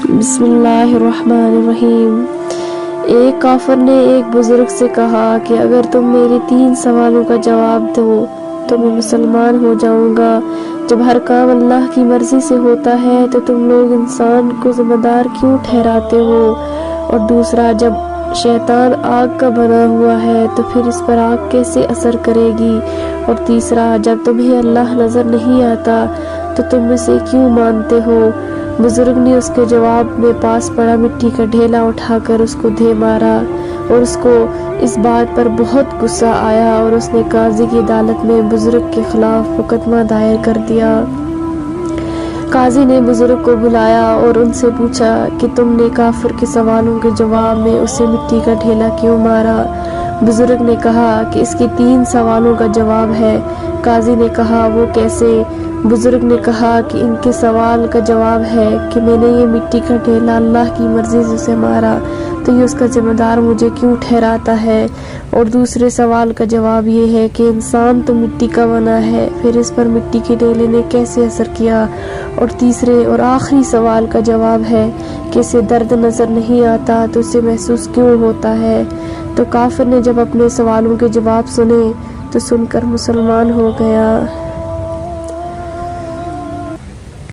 بسم اللہ الرحمن الرحیم۔ ایک کافر نے ایک بزرگ سے کہا کہ اگر تم میرے 3 سوالوں کا جواب دو تو میں مسلمان ہو جاؤں گا۔ جب ہر کام اللہ کی مرضی سے ہوتا ہے تو تم لوگ انسان کو ذمہ دار کیوں ٹھہراتے ہو؟ اور دوسرا، جب شیطان آگ کا بنا ہوا ہے تو پھر اس پر آگ کیسے اثر کرے گی؟ اور تیسرا، جب تمہیں اللہ نظر نہیں آتا تو تم اسے کیوں مانتے ہو؟ بزرگ نے اس کے جواب میں پاس پڑا مٹی کا ڈھیلا اٹھا کر اس کو دے مارا، اور اس کو اس بات پر بہت غصہ آیا اور اس نے قاضی کی عدالت میں بزرگ کے خلاف مقدمہ دائر کر دیا۔ قاضی نے بزرگ کو بلایا اور ان سے پوچھا کہ تم نے کافر کے سوالوں کے جواب میں اسے مٹی کا ڈھیلا کیوں مارا؟ بزرگ نے کہا کہ اس کے 3 سوالوں کا جواب ہے۔ قاضی نے کہا وہ کیسے؟ بزرگ نے کہا کہ ان کے سوال کا جواب ہے کہ میں نے یہ مٹی کا ڈھیلا اللہ کی مرضی سے اسے مارا تو یہ اس کا ذمہ دار مجھے کیوں ٹھہراتا ہے؟ اور دوسرے سوال کا جواب یہ ہے کہ انسان تو مٹی کا بنا ہے، پھر اس پر مٹی کے ڈھیلے نے کیسے اثر کیا؟ اور تیسرے اور آخری سوال کا جواب ہے کہ اسے درد نظر نہیں آتا تو اسے محسوس کیوں ہوتا ہے؟ تو کافر نے جب اپنے سوالوں کے جواب سنے تو سن کر مسلمان ہو گیا۔